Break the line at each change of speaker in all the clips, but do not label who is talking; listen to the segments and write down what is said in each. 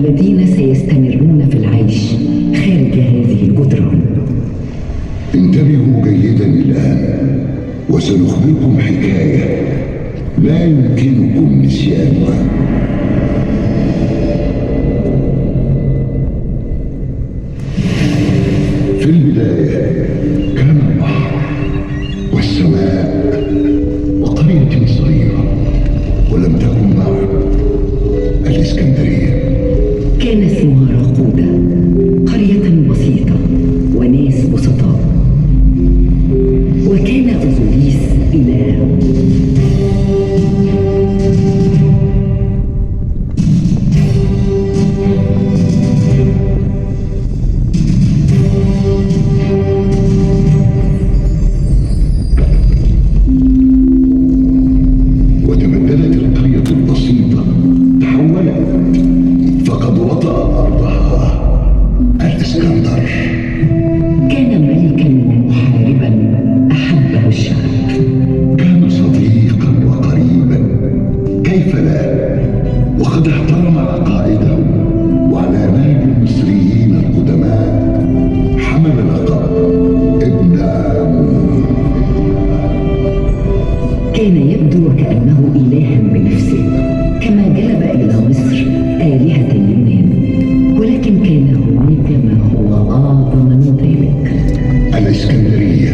الذين سيستمرون في العيش خارج هذه الجدران.
انتبهوا جيدا الآن، وسنخبركم حكاية لا يمكنكم نسيانها. في البداية كان البحر والسماء وقرية صغيرة، ولم تكن معه الإسكندرية.
كان اسمها راقودة، قرية بسيطة وناس بسطاء. وكان أوزوريس إله.
وتبدلت القرية البسيطة، تحولت، فقد وطأ أرضها الإسكندر.
كان ملكا محاربا أحبه الشعب.
كان صديقا وقريبا، كيف لا، وقد احترم عقائده وعلامات المصريين القدماء. حمل لقب ابن آمون.
كان يبدو وكأنه إلها بنفسه، كما جلب إلى مصر آلهة اليونان، ولكن كان هناك ما هو أعظم من ذلك.
الإسكندرية،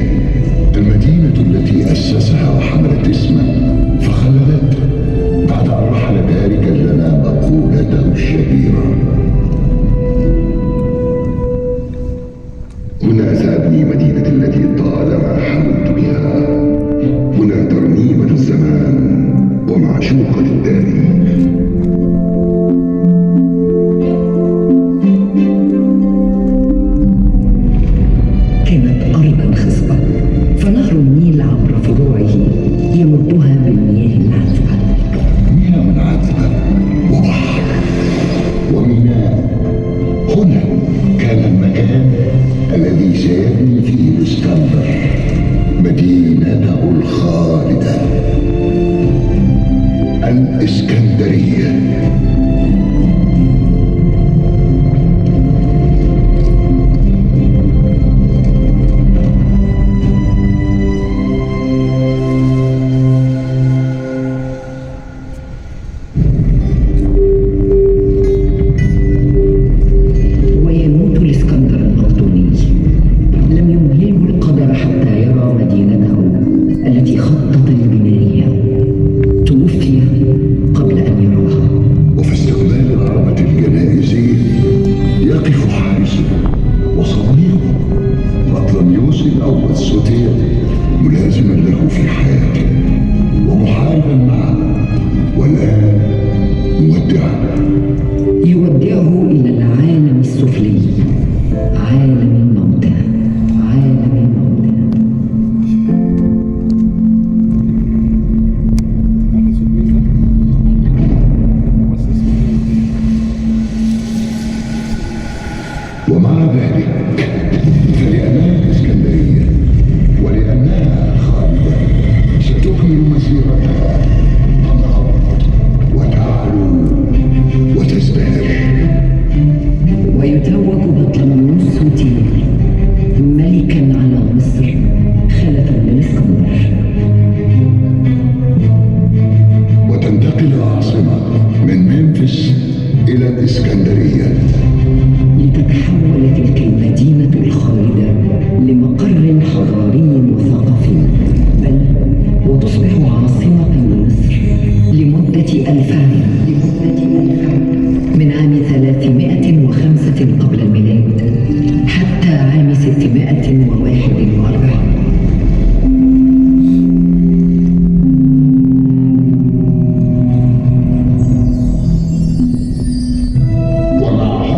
المدينة التي أسسها وحملت اسمه فخلدته بعد أن رحل تاركا لنا مقولته الشهيرة: هنا تأبني مدينتي التي طالما حلمت بها، هنا ترنيمة الزمان ومعشوقة التاريخ.
كانت أرضا خصبة، فنهر النيل عبر فروعه يمدها بالمياه العذبة.
مياه عذبة وبحر وميناء. هنا كان المكان الذي سيبني فيه الإسكندر مدينته الخالدة، الإسكندرية.
ويموت الإسكندر المقدوني، لم يمهله القدر حتى يرى مدينته التي خطط لبنائها. توفي قبل أن يراها.
وفي استقبال العربة الجنائزية يقف حارسه وصديقه بطلميوس الأول سوتير، ملازما له في حياته ومحاربا معه، والآن مودعا.
يودعه إلى العالم السفلي، عالم الموتى، عالم الموتى.
ومع ذلك فلأنها الإسكندرية ولأنها خالدة ستكمل مسيرتها، تنهض وتعلو وتزدهر.
ويتوج بطلميوس سوتير ملكا على مصر خلفا للإسكندر.
وتنتقل العاصمة من منفس إلى الإسكندرية،
لتتحول تلك المدينة الخالدة لمقر حضاري وثقافي، بل وتصبح عاصمة لمصر لمدة 1000 عام. من عام 305 قبل الميلاد حتى عام 641.
ومع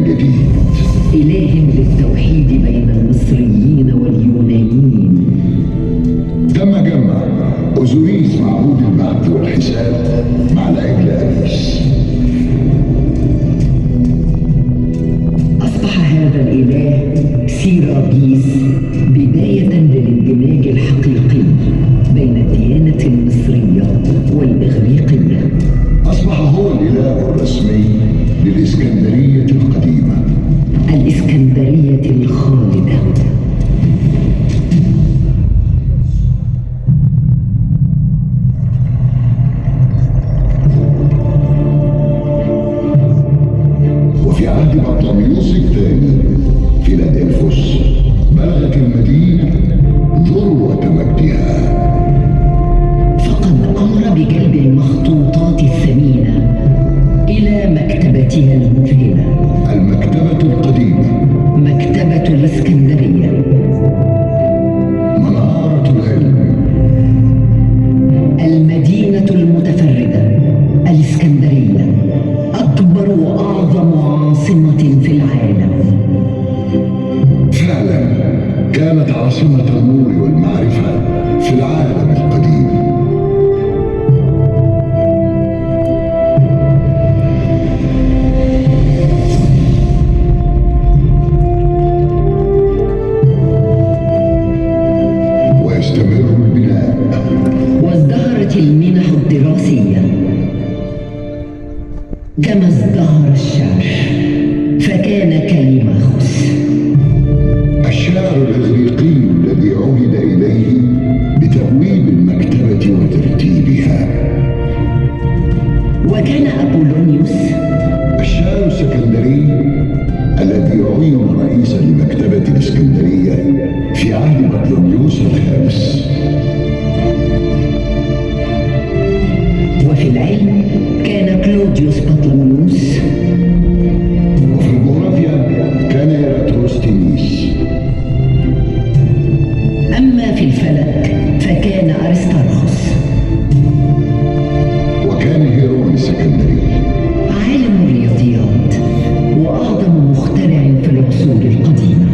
جديد.
إله للتوحيد بين المصريين واليونانيين.
تم جمع أوزوريس معبود البحث والحساب مع العجل أبيس.
أصبح هذا الإله سيرابيس بداية للاندماج الحقيقي بين الديانة المصرية والإغريقية.
أصبح هو الإله الرسمي للإسكندرية القديمة،
الإسكندرية الخالدة.
وفي عهد بطليموس الثاني فيلادلفوس بلغت المدينة ذروة مجدها،
فقد أمر بجلب المخطوطات الثمينة إلى مكتبتها المذهلة،
المكتبة القديمة،
مكتبة الإسكندرية.
منارة العلم،
المدينة المتفردة الإسكندرية، أكبر وأعظم عاصمة في العالم.
فعلا كانت عاصمة النور والمعرفة في العالم القديم. ويستمر البناء،
وازدهرت المنح الدراسية كما ازدهر الشعر، فكان كليماخوس
الشاعر الإغريقي الذي عهد إليه بتبويب المكتبة وترتيبها.
وكان أبولونيوس
الشاعر السكندري الذي عين رئيسا لمكتبة الإسكندرية في عهد بطليموس الخامس.
وفي العلم كان كلوديوس بطليموس،
وفي الجغرافيا كان إيراتوستينيس.
أما في الفلك فكان أرسطاخوس.
وكان هيرون السكندري
عالم الرياضيات وأعظم مخترع في العصور القديمة.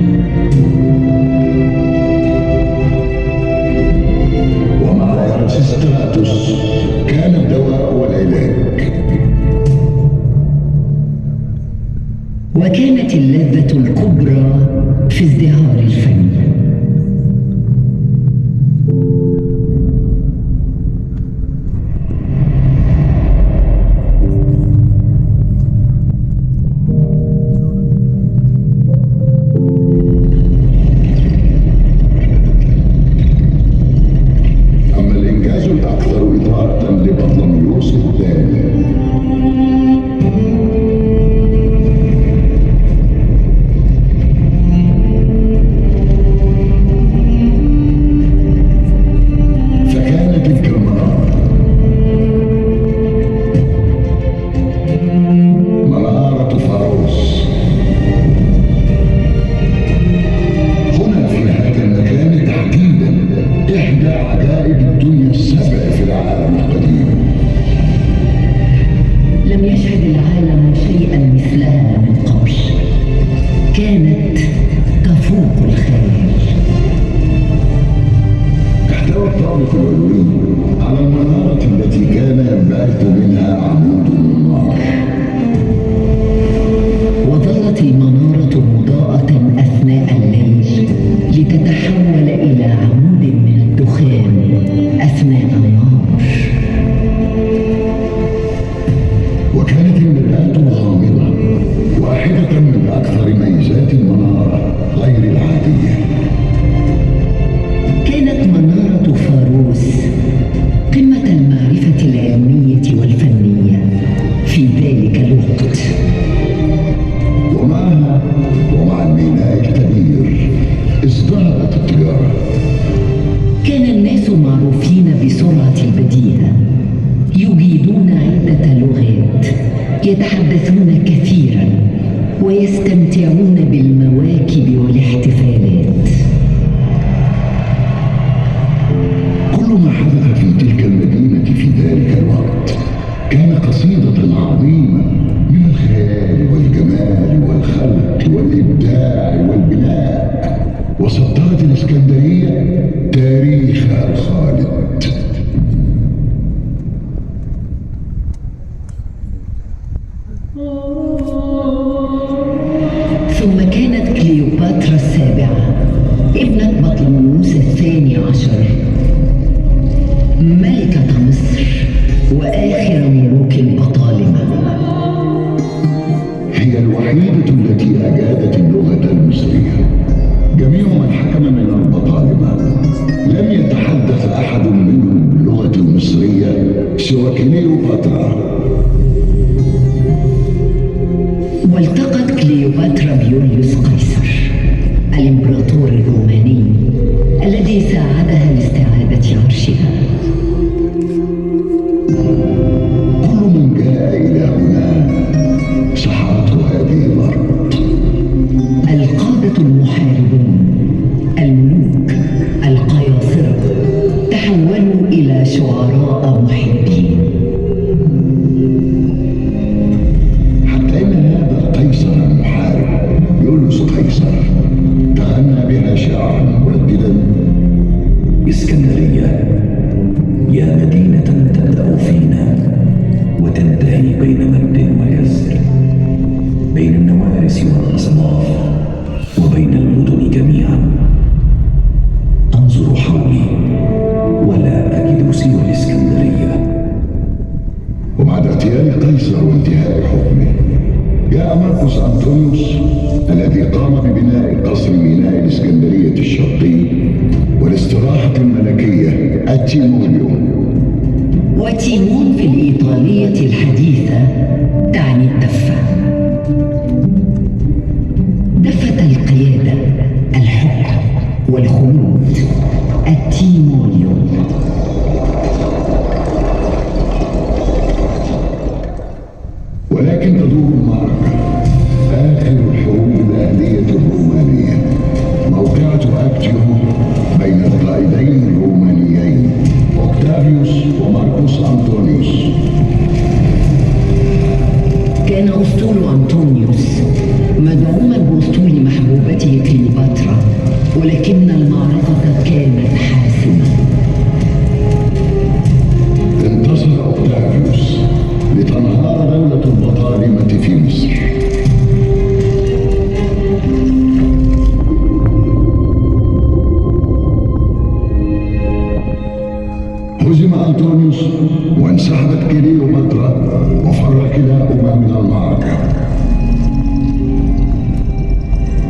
ومع إرسطاطس كان الدواء والعلاج.
وكانت اللذة الكبرى في ازدهار الفن.
أما الإنجاز الأكثر إثارة لبطليموس الثاني فكانت تلك المنارة، منارة فاروس. هنا في هذا المكان تحديدا إحدى عجائب الدنيا السبع في العالم القديم.
لم يشهد العالم شيئا مثلها من قبل. كانت تفوق الخيال.
احتوى الطابق العلوي على المنارة التي كان ينبعث منها عمود من نار.
وظلت المنارة مضاءة أثناء الليل لتتحول إلى عمود من الدخان أثناء النهار.
وكانت المرآة الغامضة واحدة من أكثر ميزات المنارة غير العادية.
كانت منارة فاروس قمة المعرفة العلمية والفنية في ذلك الوقت.
ومعها ومع الميناء الكبير ازدهرت التجارة.
كان الناس معروفين بسرعة البديهة، يجيدون عدة لغات، يتحدثون كثيرا، ويستمتعون بالمواكب والاحتفالات.
كل ما حدث في تلك المدينة في ذلك الوقت كان قصيدة عظيمة من الخيال والجمال والخلق والإبداع والبناء، وسطرت الإسكندرية تاريخها الخالد.
ثم كانت كليوباترا السابعة ابنة بطليموس الثاني عشر ملكة مصر وآخر ملوك البطالمة.
هي الوحيدة التي أجادت اللغة المصرية. جميع من حكم من البطالمة لم يتحدث أحد منهم باللغة المصرية سوى كليوباترا.
والتقت كليوباترا بيوليوس قيصر الإمبراطور الروماني الذي ساعدها لاستعادة عرشها.
كل من جاء إلى هنا سحرته هذه الأرض.
القادة المحاربون، الملوك، القياصرة تحولوا إلى شعراء محبين.
حتى إن هذا القيصر المحارب يوليوس قيصر تغنى بها شعرا مرددا:
اسكندرية يا مدينة تبدأ فينا وتنتهي بين مجد وكسر، بين النوارس والأصناف وبين المدن جميعا. أنظر حولي ولا أجد سوى الإسكندرية.
وبعد اغتيال قيصر وانتهاء حكمه جاء ماركوس أنطونيوس الذي قام ببناء قصر ميناء الإسكندرية الشرقي والاستراحة الملكية التيمونيوم.
وتيمون في الإيطالية الحديثة تعني الدفة. دفة القيادة، الحكم والخلود، التيمونيوم.
ولكن تدور المعركة آخر الحروب الأهلية الرومانية، موقعة أكتيوم بين القائدين الرومانيين أوكتافيوس وماركوس أنطونيوس.
كان أسطول أنطونيوس مدعوما بأسطول محبوبته كليوباترا، ولكن المعركة كانت حاسمة.
انتصر أوكتافيوس لتنهار دولة البطالمة في مصر. هزم أنطونيوس وانسحبت كليوباترا وفر كلاهما من المعركة.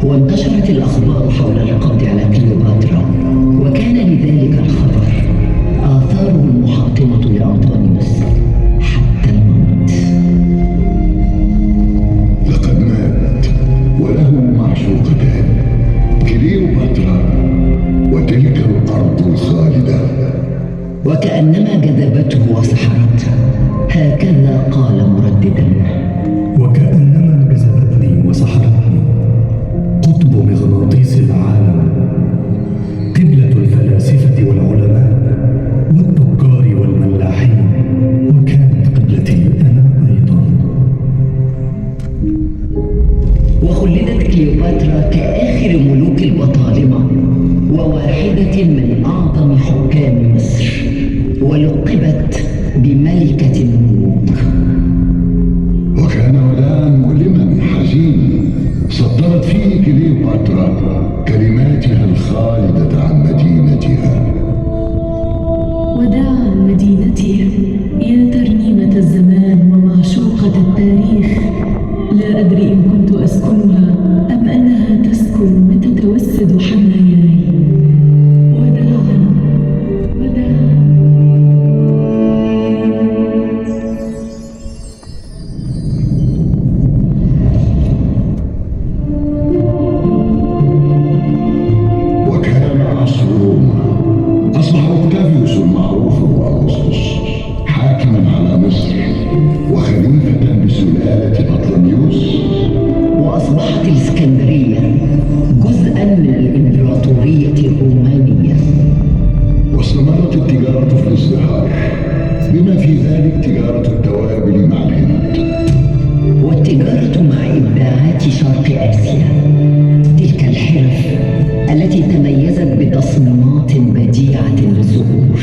وانتشرت الأخبار حول القبض على كليوباترا، وكان لذلك الخبر آثاره المحطمة لأنطونيوس حتى الموت.
لقد مات وله معشوقتان، كليوباترا وتلك الأرض الخالدة.
وكأنما جذبته وسحرته، هكذا قال مرددا:
وكأنما جذبتني وسحرتني قطب مغناطيس العالم، قبلة الفلاسفة والعلماء والتجار والملاحين، وكانت قبلتي أنا أيضا.
وخلدت كليوباترا كآخر ملوك البطالمة وواحدة من أعظم حكام مصر، ولقبت بملكة الملوك.
وكان وداعا مؤلما حزينا سطرت فيه كليوباترا كلماتها الخالدة عن مدينتها:
وداعا مدينتي يا ترنيمة الزمان ومعشوقة التاريخ، لا أدري إن كنت أسكنها أم أنها تسكن وتتوسد حناياي. وداعا وداعا.
وكان عصر روما. أصبح أوكتافيوس المعروف بأغسطس حاكما على مصر وخليفة بسلالة بطليموس.
وأصبحت الإسكندرية جزءا من الإمبراطورية الرومانية.
واستمرت التجارة في الازدهار، بما في ذلك تجارة التوابل مع الهند.
والتجارة مع إبداع قلاعات شرق آسيا، تلك الحرف التي تميزت بتصميمات بديعة للزهور.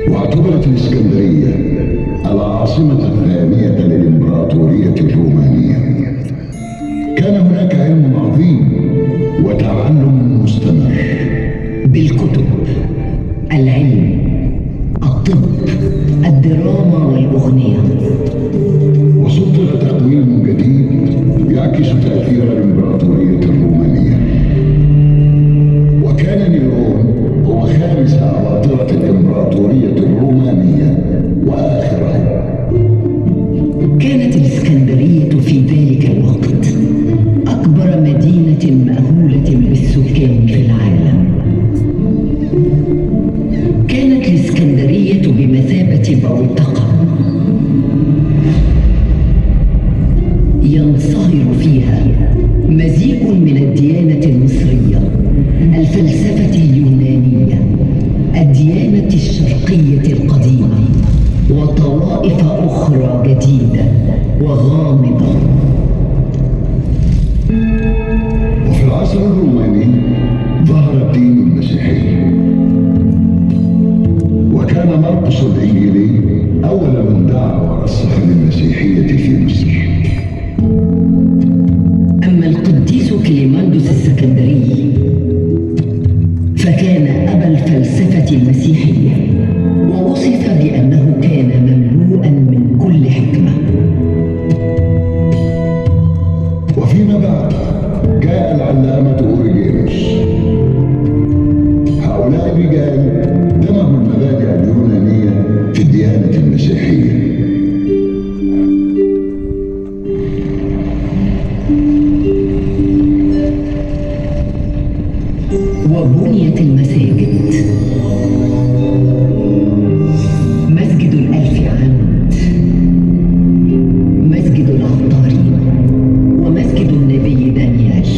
واعتبرت الإسكندرية العاصمة الثانية للإمبراطورية الرومانية. كان هناك علم عظيم وتعلم مستمر
بالكتب، العلم، الطب، الدراما والأغنية.
وسطر تقويم جديد يعكس تأثير الإمبراطورية الرومانية. وكان نيرون هو خامس أباطرة الإمبراطورية الرومانية وآخرها.
كانت الإسكندرية في ذلك الوقت أكبر مدينة مأهولة بالسكان في العالم. كانت الإسكندرية بمثابة بوتقة ينصهر فيها مزيج من الديانة المصرية، الفلسفة اليونانية، الديانة الشرقية القديمة، وطوائف أخرى جديدة وغامضة.
وفي العصر الروماني ظهر الدين المسيحي، وكان مرقس الإنجيلي أول من دعا ورسخ للمسيحية في مصر.
أما القديس كليماندوس السكندري فكان أبا الفلسفة المسيحية، ووصف بأنه كان مملوءا من كل حكمة.
وفيما بعد جاء العلامة أوريجينوس. هؤلاء الرجال دمجوا المبادئ اليونانية في الديانة المسيحية.
وبنيت المساجد، مسجد الألف عمود، مسجد العطارين، ومسجد النبي دانيال.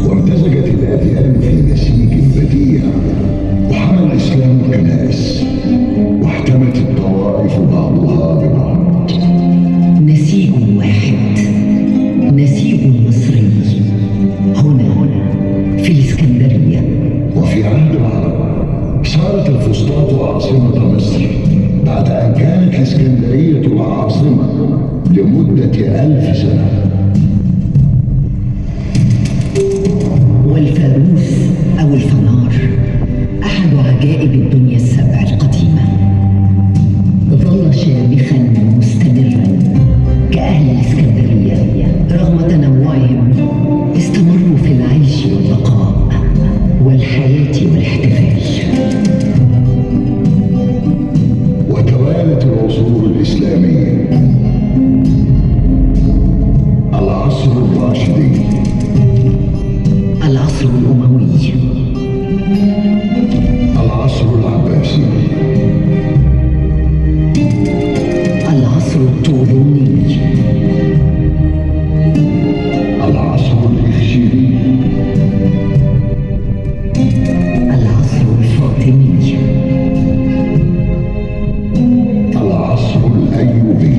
وامتزجت الأديان في نسيج بديع، وحمى الإسلام الكنائس، واحتمت الطوائف بعضها ببعض.
نسيج واحد، نسيج مصري، هنا في الإسكندرية.
وفي عهد العرب صارت الفسطاط عاصمة مصر بعد أن كانت الإسكندرية العاصمة لمدة 1000 سنة.
والفانوس أو الفنار أحد عجائب الدنيا السبع القديمة، ظل شامخا مستمرا كأهل الإسكندرية. رغم تنوعهم استمروا في العيش والبقاء والحياة والاحتفال.
وتوالت العصور الإسلامية: العصر الراشدي،
العصر الأموي،
العصر العباسي،
العصر الطولوني،
العصر الإخشيدي،
العصر الفاطمي،
العصر الأيوبي.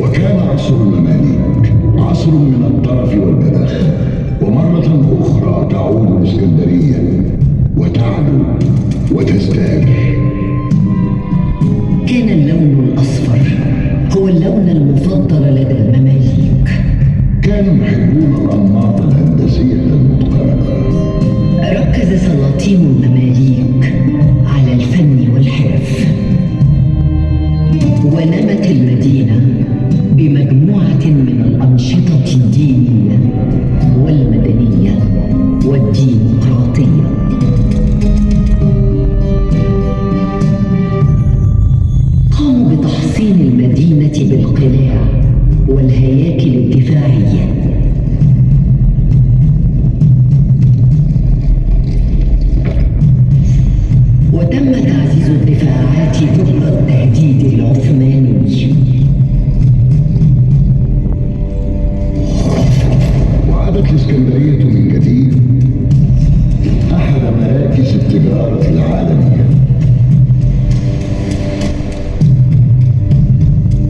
وكان عصر المماليك عصر من الطرف والبذخ. ومرة أخرى تعود الإسكندرية وتعلو وتزداد.
كان اللون الأصفر هو اللون المفضل لدى المماليك.
كانوا يحبون الأنماط الهندسية المتقنة.
ركز سلاطين المماليك على الفن والحرف، ونمت المدينة بمجموعة من الأنشطة الدينية والمدنية والديمقراطية. قاموا بتحصين المدينة بالقلاع والهياكل الدفاعية. وتم تعزيز الدفاعات ضد التهديد العثماني.
وعادت الإسكندرية من جديد أحد مراكز التجارة العالمية.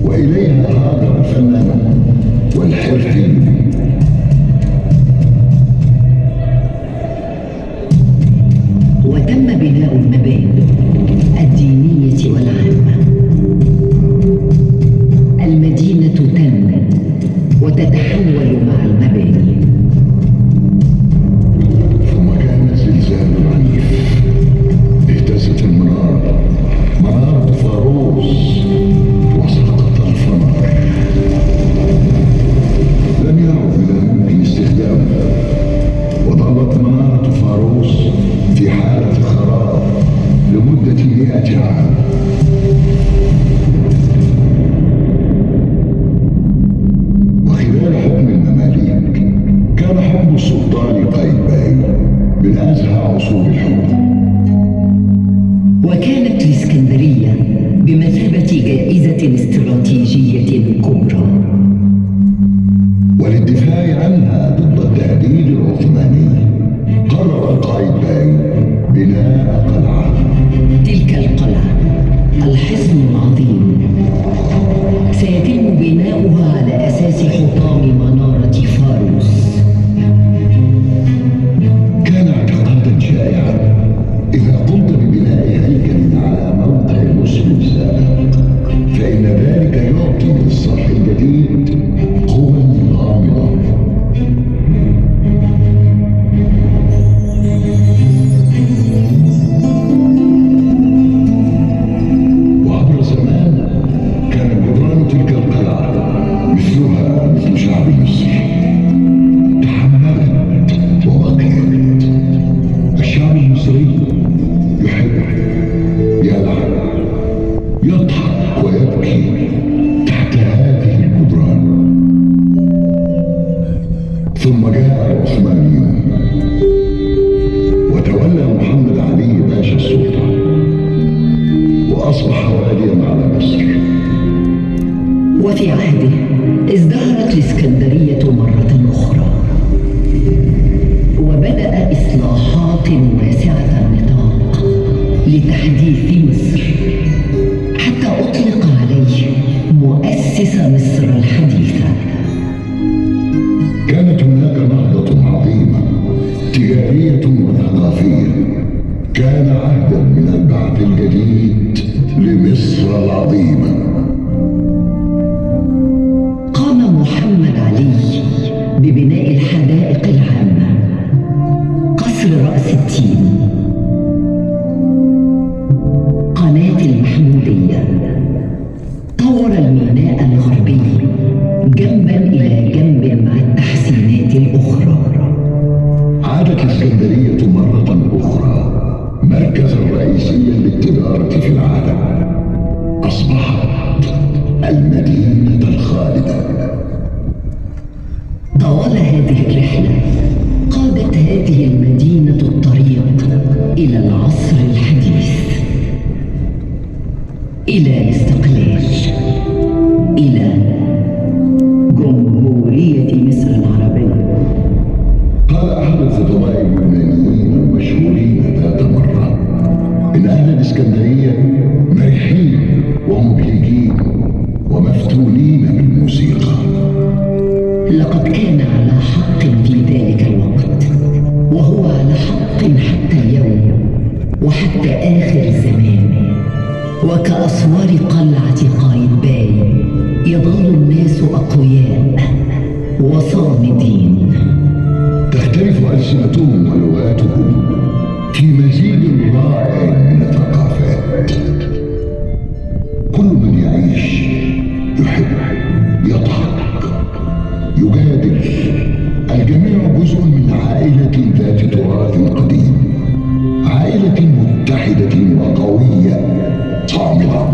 وإلى وإليها هاجر الفنان والحرفي.
وتم بناء المباني الدينية والعامة. المدينة تنمو وتتحول مع المباني.
ثم كان زلزال عنيف، اهتزت المنارة، منارة فاروس، وسقط الفنار. لم يعد من الممكن استخدامها، وظلت منارة فاروس في حالة خراب لمدة 100 عام. وخلال حكم المماليك كان حكم السلطان قايتباي من أزهى عصور الحكم.
وكانت الإسكندرية بمثابة جائزة استراتيجية كبرى.
وللدفاع عنها ضد التهديد العثماني قرر قايتباي بناء قلعة.
تلك القلعة الحصن العظيم سيتم بناؤها على أساس حطام منارة فاروس.
كان اعتقادا شائعا إذا قمت ببناء هيكل على موقع مسلم سابق فإن ذلك يعطي للصرح الجديد قوى غامضة. وعبر زمان كان جدران تلك القلعة مثلها مثل شعب مصر، تحملت وبقيت. الشعب المصري يحب، يلعب، يضحك ويبكي تحت هذه الجدران. ثم جاء العثمانيون وتولى محمد علي باشا السلطة وأصبح واليا على مصر.
وفي عهده ازدهرت الإسكندرية مرة أخرى، وبدأ إصلاحات واسعة النطاق لتحديث مصر، حتى أطلق عليه مؤسس مصر الحديثة.
كانت هناك نهضة عظيمة تجارية وثقافية. كان عهدا من البعث الجديد لمصر العظيمة.
قام محمد علي ببناء الحدائق العامة، قصر رأس التين، قناة المحمودية، طور الميناء الغربي جنبا إلى جنب مع التحسينات الأخرى.
عادت الإسكندرية مرة أخرى مركزا رئيسيا للتجارة في العالم. أصبحت المدينة الخالدة.
طوال هذه الرحلة قادت هذه المدينة الطريق إلى العصر الحديث، إلى الاستقلال، إلى جمهورية مصر العربية.
قال أحد الخطباء اليونانيين المشهورين ذات مرة إن أهل الإسكندرية مرحين ومبهجين ومفتونين بالموسيقى.
لقد كان على حق في ذلك الوقت، وهو على حق حتى اليوم وحتى آخر الزمان. وكأسوار قلعة قايتباي يظل الناس أقوياء وصامدين.
تختلف ألسنتهم ولغاتهم في مزيج رائع من الثقافات. كل من يعيش يحب، يضحك، يجادل. الجميع جزء من عائلة ذات تراث قديم، عائلة متحدة وقوية صامدة.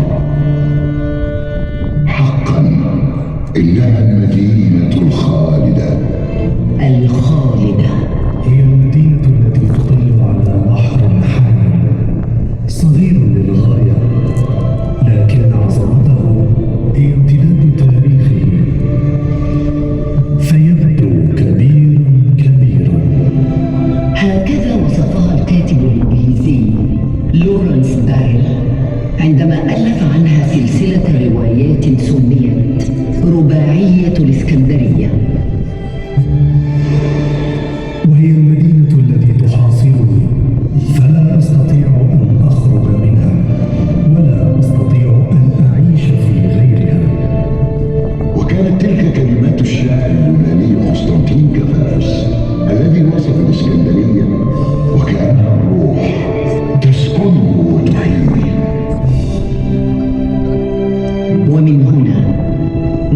حقا إنها المدينة الخالدة.
الخالدة
هي المدينة التي تطل على بحر حامل صغير للغاية، لكن عظمته هي امتداد تاريخه فيبدو كبيرا كبيرا.
هكذا وصفها الكاتب الإنجليزي لورنس دايل عندما ألف عنها سلسلة روايات سميت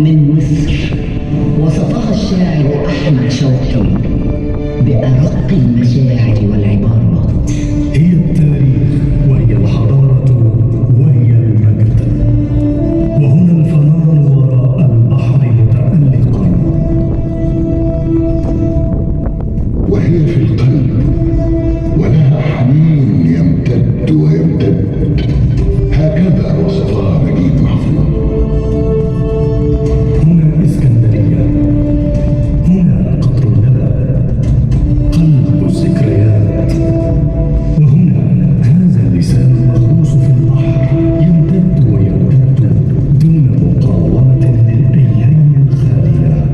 من مصر وصفها الشاعر أحمد شوقي بأرق المشاعر والعبارات.
هي التاريخ وهي الحضارة وهي المجد، وهنا الفنان وراء البحر متألقا.
وهي في القلب ولها حنين يمتد ويمتد، هكذا وصفها نجيب محفوظ.
هنا اسكندرية، هنا قطر الندى، قلب الذكريات، وهنا هذا اللسان المغروس في البحر يمتد ويمتد دون مقاومة للأيام الخالية.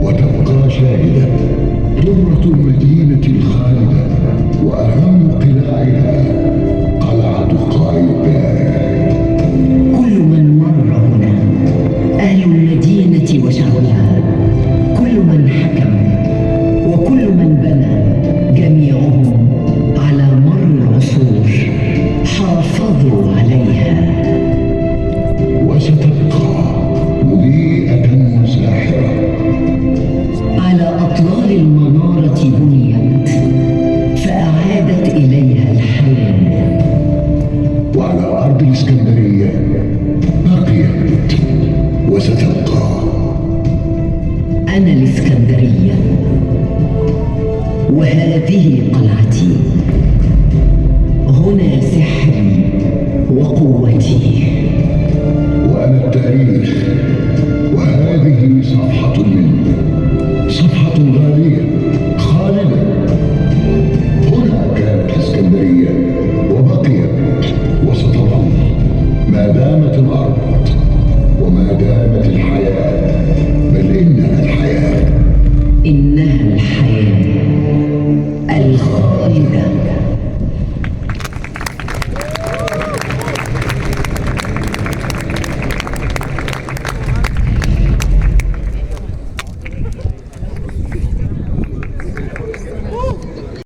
وتبقى شاهدة درة المدينة الخالدة، وأهم قلاعها قلعة قايتباي.
كل من مر هنا أهل المدينة وشعبها، كل من حكم وكل من بنى، جميعهم على مر العصور حافظوا عليها.
وستبقى مضيئة وساحرة.
على أطلال المنارة بنيت فأعادت إليها الحياة.
وعلى أرض الإسكندرية بقيت وستبقى.
أنا الإسكندرية وهذه قلعتي، هنا سحري وقوتي.
وأنا التاريخ، وهذه صفحة منه، صفحة غالية خالدة. هنا كانت الإسكندرية وبقيت وستظل ما دامت الأرض وما دامت الحياة، بل إنها الحياة.
إنها الحياة الخالدة.